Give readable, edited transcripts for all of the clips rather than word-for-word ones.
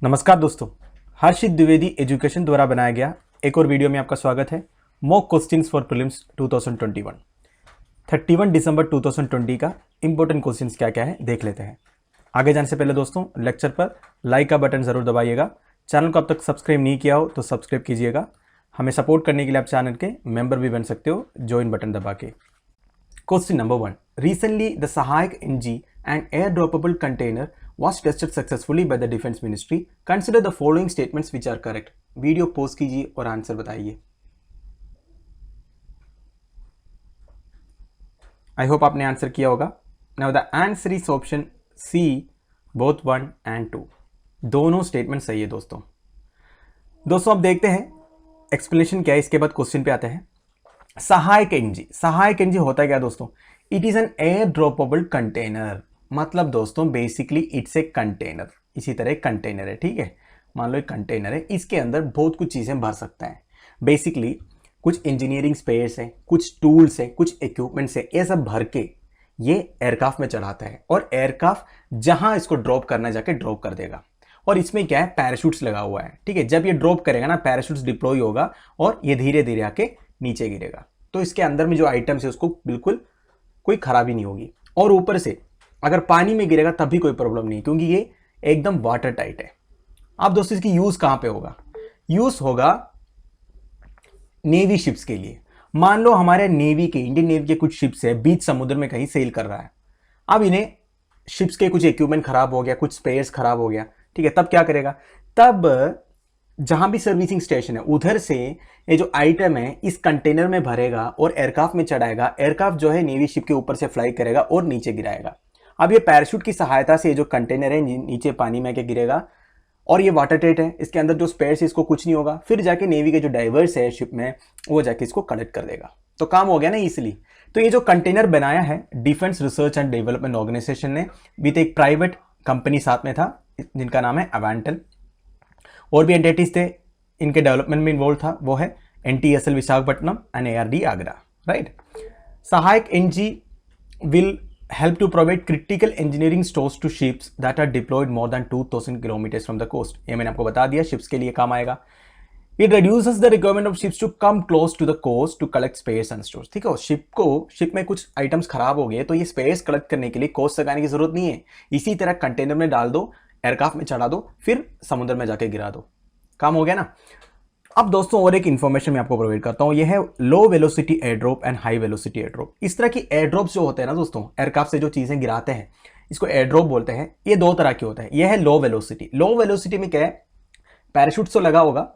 नमस्कार दोस्तों, हर्षित द्विवेदी एजुकेशन द्वारा बनाया गया एक और वीडियो में आपका स्वागत है। मॉक क्वेश्चंस फॉर प्रीलिम्स 2021 31 दिसंबर 2020 का इंपॉर्टेंट क्वेश्चंस क्या क्या है देख लेते हैं। आगे जाने से पहले दोस्तों लेक्चर पर लाइक का बटन जरूर दबाइएगा। चैनल को अब तक सब्सक्राइब नहीं किया हो तो सब्सक्राइब कीजिएगा। हमें सपोर्ट करने के लिए आप चैनल के मेंबर भी बन सकते हो ज्वाइन बटन दबा के। Question number 1. Recently, the Sahayak NG and airdroppable container was tested successfully by the Defense Ministry. Consider the following statements which are correct. Video pose कीजिए और आंसर बताइए। आई होप आपने आंसर किया होगा। Now the answer is option C, both 1 and 2। दोनों statement सही है दोस्तों। अब देखते हैं एक्सप्लेनेशन क्या है, इसके बाद क्वेश्चन पे आते हैं। सहायक एनजी होता है क्या दोस्तों? It is an air droppable container. मतलब दोस्तों बेसिकली इट्स ए कंटेनर। इसी तरह कंटेनर है, ठीक है। मान लो एक कंटेनर है, इसके अंदर बहुत कुछ चीजें भर सकता है। बेसिकली कुछ इंजीनियरिंग स्पेयर्स है, कुछ टूल्स है, कुछ इक्विपमेंट्स है, ये सब भर के ये एयरक्राफ्ट में चढ़ाता है और एयरक्राफ्ट जहां इसको ड्रॉप करना जाके ड्रॉप कर देगा। और इसमें क्या है, पैराशूट्स लगा हुआ है, ठीक है। जब ये ड्रॉप करेगा ना, पैराशूट्स डिप्लॉय होगा और ये धीरे धीरे आके नीचे गिरेगा। तो इसके अंदर में जो आइटम्स है उसको बिल्कुल कोई खराबी नहीं होगी। और ऊपर से अगर पानी में गिरेगा तब भी कोई प्रॉब्लम नहीं, क्योंकि ये एकदम वाटर टाइट है। अब दोस्तों इसकी यूज कहां पे होगा? यूज होगा नेवी शिप्स के लिए। मान लो हमारे नेवी के, इंडियन नेवी के कुछ शिप्स है, बीच समुद्र में कहीं सेल कर रहा है। अब इन्हें शिप्स के कुछ इक्विपमेंट खराब हो गया, कुछ स्पेयर्स खराब हो गया, ठीक है। तब क्या करेगा? तब जहां भी सर्विसिंग स्टेशन है उधर से ये जो आइटम है इस कंटेनर में भरेगा और एयरक्राफ्ट में चढ़ाएगा। एयरक्राफ्ट जो है नेवी शिप के ऊपर से फ्लाई करेगा और नीचे गिराएगा। अब ये पैराशूट की सहायता से जो कंटेनर है नीचे पानी में के गिरेगा और ये वाटर टाइट है, इसके अंदर जो स्पेयर्स है इसको कुछ नहीं होगा। फिर जाके नेवी के जो डाइवर्स है शिप में वो जाके इसको कलेक्ट कर देगा। तो काम हो गया ना इसलिए। तो ये जो कंटेनर बनाया है Defence research and development organisation ने, विद एक प्राइवेट कंपनी साथ में था जिनका नाम है अवेंटल। और भी एंटिटीज थे इनके डेवलपमेंट में इन्वॉल्व था, वो है NTSL Visakhapatnam and ARD Agra, right. सहायक NG will help to provide critical engineering stores to ships that are deployed more than 2000 kilometers from the coast। ये मैंने आपको बता दिया, शिप्स के लिए काम आएगा। It reduces the requirement of ships to come close to the coast to collect spares and stores। ठीक है, शिप में कुछ आइटम्स खराब हो गए तो ये स्पेयर्स कलेक्ट करने के लिए कोस्ट तक आने की जरूरत नहीं है। इसी तरह कंटेनर में डाल दो, एयरक्राफ्ट में चढ़ा दो, फिर समुद्र में जाके गिरा दो, काम हो गया ना। अब दोस्तों और एक इंफॉर्मेशन मैं आपको प्रोवाइड करता हूं, यह है low velocity airdrop and high velocity airdrop. इस तरह की एयरड्रॉप्स जो होते हैं ना दोस्तों, एयरक्राफ्ट से जो चीजें गिराते हैं इसको एयरड्रॉप बोलते हैं। ये दो तरह के होते हैं। यह है लो वेलोसिटी में क्या है, पैराशूट तो लगा होगा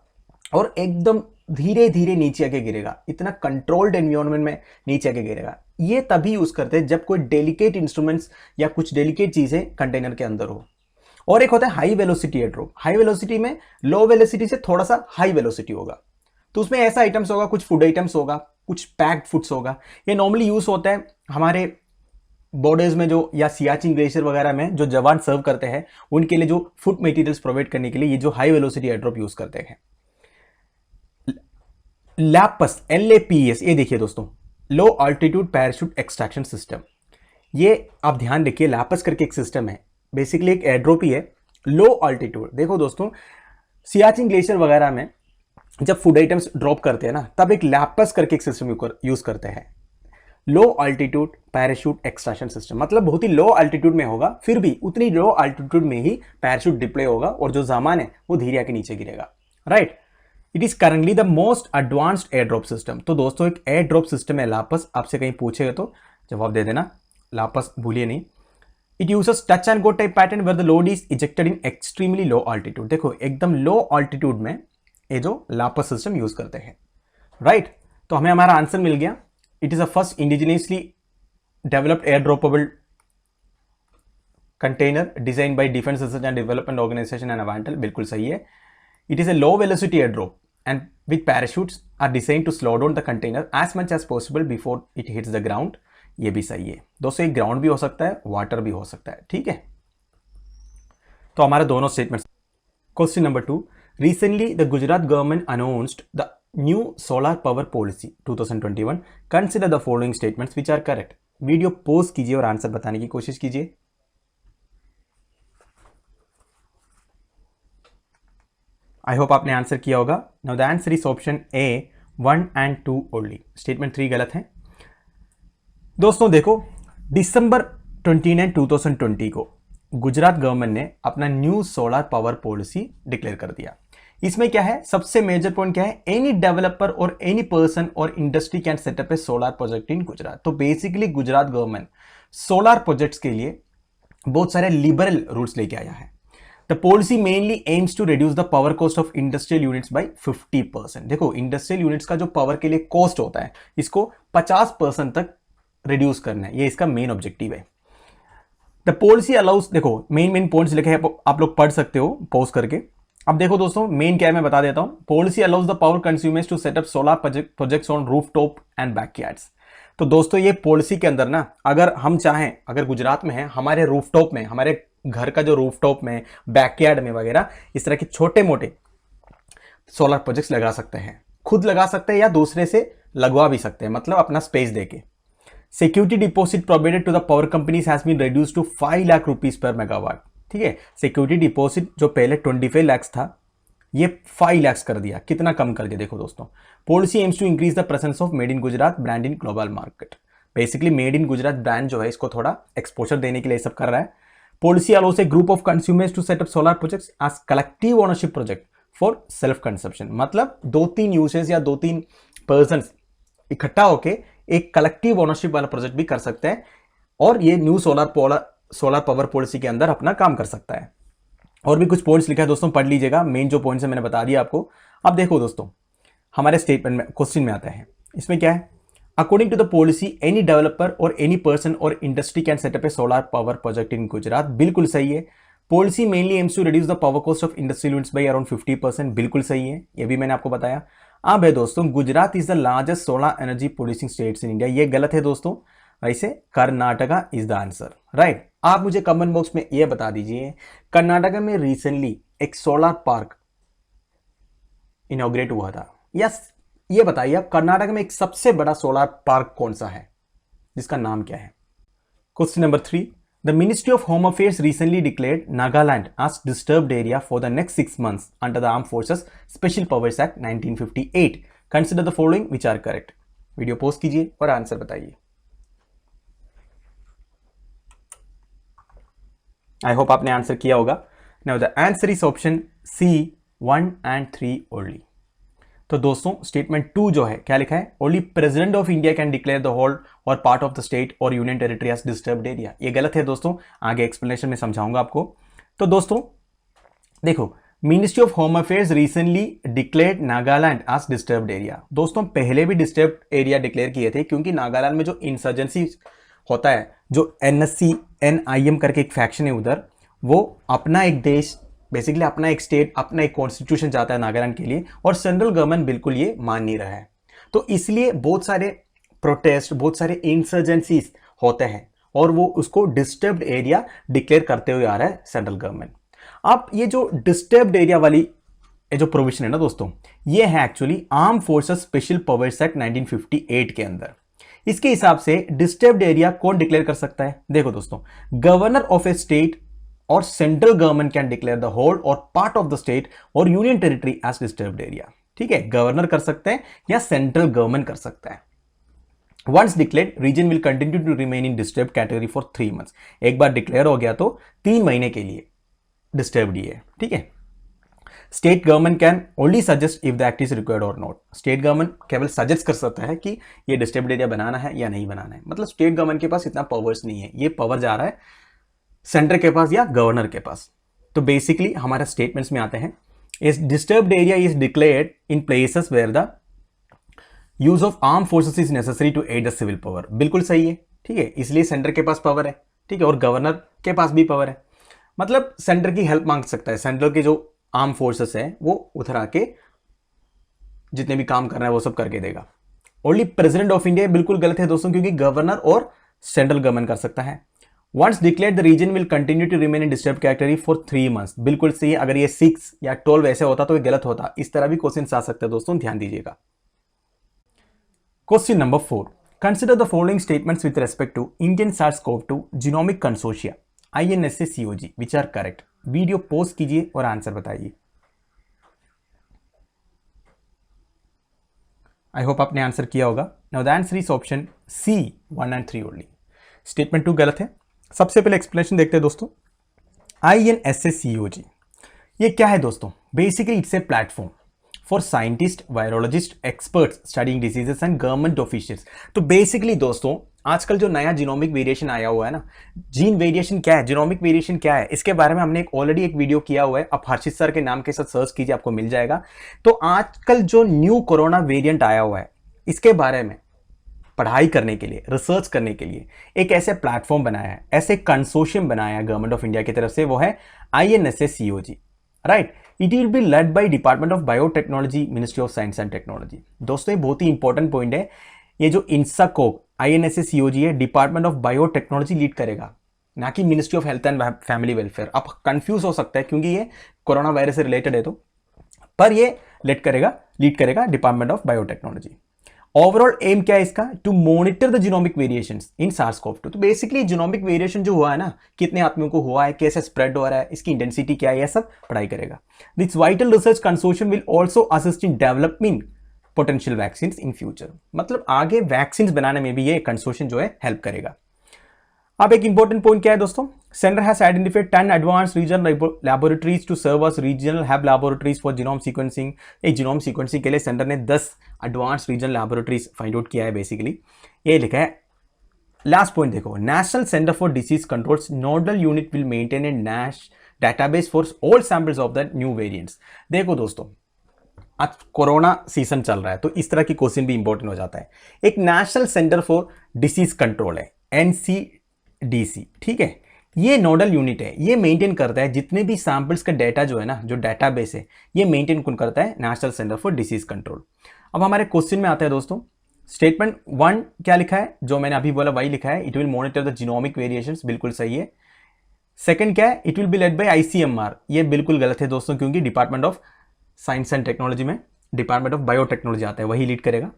और एकदम धीरे धीरे नीचे आके गिरेगा, इतना कंट्रोल्ड एनवायरनमेंट में नीचे आके गिरेगा। ये तभी यूज करते हैं जब कोई डेलिकेट इंस्ट्रूमेंट्स या कुछ डेलिकेट चीजें कंटेनर के अंदर हो। और एक होता है high velocity airdrop. High velocity में लो वेलोसिटी से थोड़ा सा हाई वेलोसिटी होगा, तो उसमें ऐसा आइटम्स होगा, कुछ फूड आइटम्स होगा, कुछ पैक्ड फूड्स होगा। ये नॉर्मली यूज होता है हमारे बॉर्डर्स में जो, या सियाचिन ग्लेशियर वगैरह में जो जवान सर्व करते हैं उनके लिए जो फूड मटेरियल्स प्रोवाइड करने के लिए ये जो हाई वेलोसिटी एयरड्रॉप यूज करते हैं। लैपस LAPS, ये देखिए दोस्तों, लो अल्टीट्यूड पैराशूट एक्सट्रैक्शन सिस्टम। ये आप ध्यान रखिए, लैपस करके एक सिस्टम है, बेसिकली एक एयरड्रॉप ही है, लो अल्टीट्यूड। देखो दोस्तों सियाचिन ग्लेशियर वगैरह में जब फूड आइटम्स ड्रॉप करते हैं ना, तब एक लैपस करके एक सिस्टम यूज करते हैं, लो अल्टीट्यूड पैराशूट एक्सट्रैक्शन सिस्टम। मतलब बहुत ही लो अल्टीट्यूड में होगा, फिर भी उतनी लो अल्टीट्यूड में ही पैराशूट डिप्लॉय होगा और जो सामान है वो धीरे आके नीचे गिरेगा, right. It is currently the most advanced air drop system. तो दोस्तों एक एयर ड्रॉप सिस्टम है लापस, आपसे कहीं पूछेगा तो जवाब दे देना, लापस भूलिए नहीं। It uses touch and go type pattern where the load is ejected in extremely low altitude. देखो एकदम लो ऑल्टीट्यूड में ये जो लापस सिस्टम यूज करते हैं, राइट। तो हमें हमारा आंसर मिल गया। It is a first indigenously developed air droppable container design by defence research and development organisation and Avantel, बिल्कुल सही है। It is a low velocity airdrop and with parachutes are designed to slow down the container as much as possible before it hits the ground। ये भी सही है दोस्तों, एक ground भी हो सकता है, वाटर भी हो सकता है, ठीक है। तो हमारे दोनों statements. Question number 2, recently the Gujarat government announced the new solar power policy 2021। Consider the following statements which are correct. Video pause कीजिए और आंसर बताने की कोशिश कीजिए। आई होप आपने आंसर किया होगा। Now the answer is option A 1 and 2 only. Statement 3 गलत है दोस्तों। देखो, दिसंबर 29, 2020 को गुजरात गवर्नमेंट ने अपना new solar power policy declare कर दिया। इसमें क्या है, सबसे मेजर पॉइंट क्या है, एनी डेवलपर और एनी पर्सन और industry can set up a solar project in Gujarat. तो basically Gujarat government solar projects के लिए बहुत सारे लिबरल रूल्स लेके आया है। The policy mainly aims to reduce the power cost of industrial units by 50%। देखो, इंडस्ट्रियल यूनिट्स का जो पावर के लिए कॉस्ट होता है, इसको 50% तक रिड्यूस करना है, ये इसका मेन ऑब्जेक्टिव है। द पॉलिसी अलाउस, देखो मेन पॉइंट्स लिखे हैं, आप लोग पढ़ सकते हो पॉज करके। अब देखो दोस्तों, मेन क्या है मैं बता देता हूं। Policy allows the power consumers to set up solar projects on rooftop and backyards. तो दोस्तों ये पॉलिसी के अंदर ना, अगर हम चाहें, अगर गुजरात में है, हमारे रूफटॉप में, हमारे घर का जो रूफटॉप में, बैकयार्ड में वगैरह, इस तरह के छोटे मोटे सोलर प्रोजेक्ट्स लगा सकते हैं। खुद लगा सकते हैं या दूसरे से लगवा भी सकते हैं, मतलब अपना स्पेस देके। Security deposit provided to the power companies has been reduced to 5 lakh rupees per megawatt. ठीक है, सिक्योरिटी डिपॉजिट जो पहले 25 लाख था, ये 5 लाख कर दिया। कितना कम कर दिया देखो दोस्तों। Policy aims to increase the presence of made in Gujarat brand in global market. Basically made in Gujarat brand जो है, इसको थोड़ा एक्सपोजर देने के लिए सब कर रहा है। Policy allows a group of consumers to set up solar projects as collective ownership project for self consumption. मतलब 2-3 यूजर्स या 2-3 पर्सन इकट्ठा होके एक कलेक्टिव ओनरशिप वाला प्रोजेक्ट भी कर सकते हैं, और ये न्यू सोलर पावर पॉलिसी के अंदर अपना काम कर सकता है। और भी कुछ पॉइंट्स लिखा है दोस्तों, पढ़ लीजिएगा। मेन जो पॉइंट्स है मैंने बता दिया आपको। अब देखो दोस्तों, हमारे स्टेटमेंट में क्वेश्चन में आता है, इसमें क्या है, according to the policy any developer और एनी पर्सन और industry can set up a solar power project in Gujarat. बिल्कुल सही है। Policy mainly aims to reduce the power cost of industrial units by around 50%। बिल्कुल सही है, ये भी मैंने आपको बताया। अब है दोस्तों, Gujarat is the largest solar energy producing states in India. ये गलत है दोस्तों, वैसे Karnataka is the answer, right. आप मुझे कमेंट बॉक्स में ये बता दीजिए, कर्नाटका में रिसेंटली एक सोलर पार्क इनॉग्रेट हुआ था, यस, ये बताइए आप, कर्नाटक में एक सबसे बड़ा सोलर पार्क कौन सा है, जिसका नाम क्या है। Question number 3, the ministry of home affairs recently declared Nagaland as disturbed area for the next 6 months under the Armed Forces Special Powers Act 1958. Consider the following which are correct. Video post कीजिए और answer बताइए। I hope आपने answer किया होगा। Now the answer is option C 1 and 3 only. तो दोस्तों statement 2 जो है, क्या लिखा है, only President of India can declare the whole और पार्ट ऑफ द स्टेट और union territory as disturbed area. ये गलत है दोस्तों, आगे एक्सप्लेनेशन में समझाऊंगा आपको। तो दोस्तों देखो, ministry of home affairs recently declared Nagaland as disturbed area. दोस्तों पहले भी डिस्टर्ब्ड एरिया डिक्लेयर किए थे, क्योंकि नागालैंड में जो इंसर्जेंसी होता है, जो NSC NIM करके एक फैक्शन है उधर, वो अपना एक देश, बेसिकली अपना एक स्टेट, अपना एक कॉन्स्टिट्यूशन चाहता है नागालैंड के लिए, और सेंट्रल गवर्नमेंट बिल्कुल ये मान नहीं रहा है। तो इसलिए बहुत सारे प्रोटेस्ट, बहुत सारे इंसर्जेंसीज होते हैं, और वो उसको डिस्टर्ब्ड एरिया डिक्लेयर करते हुए आ रहा है सेंट्रल गवर्नमेंट। अब ये जो डिस्टर्ब्ड एरिया वाली ये जो प्रोविजन है ना दोस्तों, ये है actually arm forces special powers act 1958 के अंदर। इसके हिसाब से डिस्टर्ब्ड एरिया कौन डिक्लेयर कर सकता है, देखो दोस्तों, governor of a state or central government can declare the whole और पार्ट ऑफ द स्टेट और union territory as disturbed area. ठीक है, गवर्नर कर सकते हैं या सेंट्रल गवर्नमेंट कर सकता है। Once declared, region will continue to remain in disturbed category for 3 months. एक बार डिक्लेयर हो गया तो 3 महीने के लिए डिस्टर्ब्ड ही है। ठीक है, state government can only suggest if the act is required और नॉट। स्टेट गवर्नमेंट केवल सजेस्ट कर सकता है कि ये डिस्टर्ब्ड एरिया बनाना है या नहीं बनाना है। मतलब स्टेट गवर्नमेंट के पास इतना पावर्स नहीं है, ये पावर जा रहा है सेंटर के पास या गवर्नर के पास। तो बेसिकली हमारे स्टेटमेंट्स में आते हैं, इस disturbed area is declared in places where the use of arm forces is necessary to aid the civil power. बिल्कुल सही है। ठीक है, इसलिए सेंटर के पास पावर है। ठीक है, और गवर्नर के पास भी पावर है। मतलब सेंटर की हेल्प मांग सकता है, सेंट्रल के जो आर्म फोर्सेस है वो उधर आके जितने भी काम करना है वो सब करके देगा। ओनली प्रेसिडेंट ऑफ इंडिया, बिल्कुल गलत है दोस्तों, क्योंकि गवर्नर और सेंट्रल गवर्नमेंट कर सकता है। Once declared the region will continue to remain in disturbed category for 3 months. बिल्कुल सही है। अगर ये 6 या 12 ऐसे होता तो ये गलत होता। इस तरह भी क्वेश्चन आ सकते हैं दोस्तों, ध्यान दीजिएगा। Question number 4, consider the following statements with respect to Indian SARS-CoV-2 genomic consortia INSA COG which are correct. Video post कीजिए और आंसर बताइए। आई होप आपने आंसर किया होगा। Now the answer is option C 1 and 3 only. Statement 2 गलत है। सबसे पहले एक्सप्लेनेशन देखते हैं दोस्तों। INSSCOG ये क्या है दोस्तों? Basically it's a platform for scientist, virologist, experts studying diseases and government officials. तो बेसिकली दोस्तों आजकल जो नया जीनोमिक वेरिएशन आया हुआ है ना, जीन वेरिएशन क्या है, जीनोमिक वेरिएशन क्या है, इसके बारे में हमने ऑलरेडी एक वीडियो किया हुआ है। आप हर्षित सर के नाम के साथ सर्च कीजिए, आपको मिल जाएगा। तो आजकल जो न्यू कोरोना वेरिएंट आया हुआ है, इसके बारे में पढ़ाई करने के लिए, रिसर्च करने के लिए एक ऐसे प्लेटफॉर्म बनाया है, ऐसे कंसोर्शियम बनाया है गवर्नमेंट ऑफ इंडिया की तरफ से, वो है INSSCOG, right. It will be led by department of biotechnology, ministry of science and technology. दोस्तों ये बहुत ही इंपॉर्टेंट पॉइंट है। ये जो INSACOG INSSCOG है, डिपार्टमेंट ऑफ बायोटेक्नोलॉजी लीड करेगा, ना कि ministry of health and family welfare. आप कंफ्यूज हो सकता है क्योंकि ये कोरोना वायरस से रिलेटेड है, तो पर ये लीड करेगा department of biotechnology. Overall aim क्या है इसका? To monitor the genomic variations in SARS-CoV-2। तो बेसिकली जीनोमिक वेरिएशन जो हुआ है ना, कितने आदमियों को हुआ है, कैसे स्प्रेड हो रहा है, इसकी इंटेंसिटी क्या है, यह सब पढ़ाई करेगा। This vital research consortium will also assist in developing potential vaccine in future. मतलब आगे वैक्सीन बनाने में भी ये कंसोर्शियम जो है हेल्प करेगा। अब एक इंपॉर्टेंट पॉइंट क्या है दोस्तों? Centre has identified 10 advance regional laboratories to serve as regional hub laboratories for genome sequencing. एक जीनोम सीक्वेंसिंग के लिए सेंटर ने 10 advance regional laboratories find out किया है। बेसिकली ये लिखा है। लास्ट पॉइंट देखो, national centre for disease controls nodal unit will maintain a database for all samples of the new variants. देखो दोस्तों आज कोरोना सीजन चल रहा है, तो इस तरह की क्वेश्चन भी इंपॉर्टेंट हो जाता है। एक national centre for disease control है, NCDC, ठीक है। ये नोडल यूनिट है, ये मेंटेन करता है जितने भी सैंपल्स का डेटा जो है ना, जो डेटाबेस है, ये मेंटेन कौन करता है? National centre for disease control. अब हमारे क्वेश्चन में आता है दोस्तों, स्टेटमेंट 1 क्या लिखा है? जो मैंने अभी बोला वही लिखा है, it will monitor the genomic variations, बिल्कुल सही है। सेकंड क्या है? It will be led by ICMR, ये बिल्कुल गलत है दोस्तों, क्योंकि department of science and technology में डिपार्टमेंट ऑफ बायोटेक्नोलॉजी आता है, वही लीड करेगा।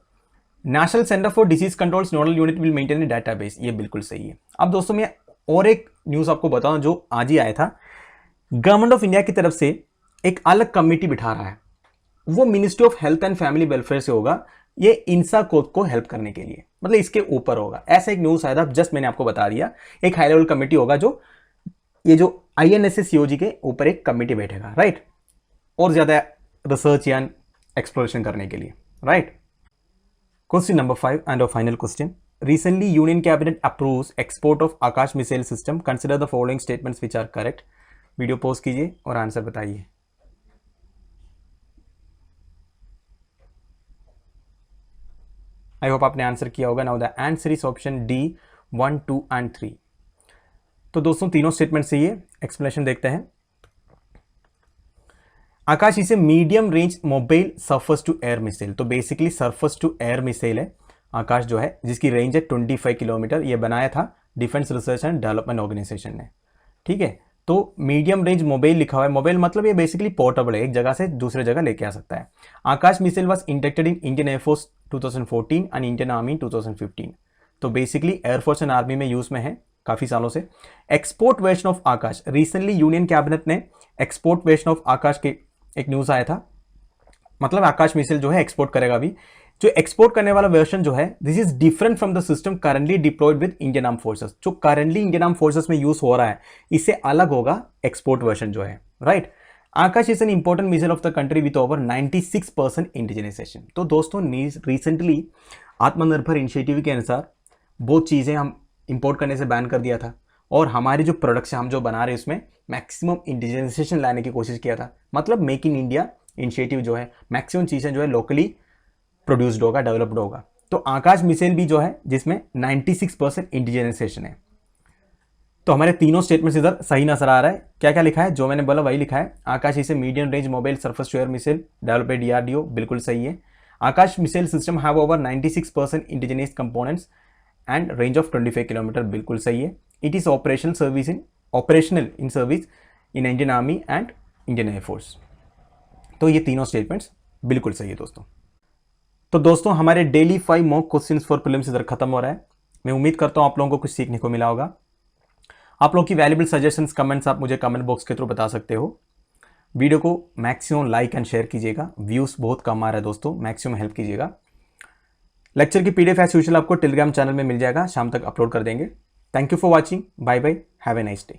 National centre for disease controls nodal unit will maintain a database, ये बिल्कुल सही है। अब दोस्तों मैं और एक न्यूज़ आपको बताऊं जो आज ही आया था। गवर्नमेंट ऑफ इंडिया की तरफ से एक अलग कमेटी बिठा रहा है, वो ministry of health and family welfare से होगा, ये INSACOG को हेल्प करने के लिए, मतलब इसके ऊपर होगा। ऐसा एक न्यूज़ आया था, जस्ट मैंने आपको बता दिया। एक हाई लेवल कमेटी होगा जो ये जो INSSCOG के ऊपर एक कमेटी बैठेगा, राइट, और ज्यादा रिसर्च या एक्सप्लोरेशन करने के लिए, right. Question number 5 and a final question. Recently, Union Cabinet approves export of Akash missile system. Consider the following statements which are correct. Video pause कीजिए और आंसर बताइए। आई होप आपने आंसर किया होगा। Now the answer is option D 1, 2 and 3। तो दोस्तों तीनों statement से ये एक्सप्लेनेशन देखते हैं। आकाश इसे medium range mobile surface to air missile. तो basically surface to air missile है आकाश जो है, जिसकी रेंज है 25 किलोमीटर। ये बनाया था defence research and development organisation ने, ठीक है। तो मीडियम रेंज मोबाइल लिखा हुआ है। मोबाइल मतलब ये बेसिकली पोर्टेबल है, एक जगह से दूसरे जगह लेके आ सकता है। Akash missile was inducted in Indian air force 2014 and Indian army 2015। तो बेसिकली एयरफोर्स एंड आर्मी में यूज में है काफी सालों से। Export version of Akash, recently union cabinet ने एक्सपोर्ट वर्जन ऑफ आकाश के एक न्यूज आया था, मतलब आकाश मिसाइल जो है एक्सपोर्ट करेगा अभी। जो एक्सपोर्ट करने वाला वर्जन जो है, this is different from the system currently deployed with Indian arm forces. जो करंटली इंडियन आर्म फोर्सेस में यूज हो रहा है, इससे अलग होगा एक्सपोर्ट वर्जन जो है, right. Akash is an important missile of the country with over 96% indigenisation. तो दोस्तों रिसेंटली आत्मनिर्भर इनिशिएटिव के अनुसार बहुत चीज़ें हम इंपोर्ट करने से बैन कर दिया था, और हमारे जो प्रोडक्ट्स हम जो बना रहे हैं उसमें मैक्सिमम इंडिजिनाइजेशन लाने की कोशिश किया था। मतलब मेक इन इंडिया इनिशिएटिव जो है, मैक्सिमम चीज़ें जो है लोकली प्रोड्यूस्ड होगा, डेवलप्ड होगा। तो आकाश मिसाइल भी जो है जिसमें 96% इंडिजिनाइजेशन है। तो हमारे तीनों स्टेटमेंट्स इधर सही नजर आ रहा है। क्या क्या लिखा है? जो मैंने बोला वही लिखा है। आकाश इसे medium range mobile surface to air missile developed by DRDO, बिल्कुल सही है। Akash missile system have over 96% indigenous components and range of 25 kilometre, बिल्कुल सही है। It is operational in service in Indian army and Indian air force. तो ये तीनों statements बिल्कुल सही है दोस्तों। तो दोस्तों हमारे daily 5 mock questions for prelims इधर खत्म हो रहा है। मैं उम्मीद करता हूं आप लोगों को कुछ सीखने को मिला होगा। आप लोगों की वैल्यूबल सजेशंस, कमेंट्स आप मुझे कमेंट बॉक्स के थ्रू बता सकते हो। वीडियो को मैक्सिमम लाइक एंड शेयर कीजिएगा। व्यूज़ बहुत कम आ रहा है दोस्तों, मैक्सिमम हेल्प कीजिएगा। लेक्चर की पीडीएफ एज यूजुअल आपको टेलीग्राम चैनल में मिल जाएगा, शाम तक अपलोड कर देंगे। Thank you for watching, bye bye, have a nice day.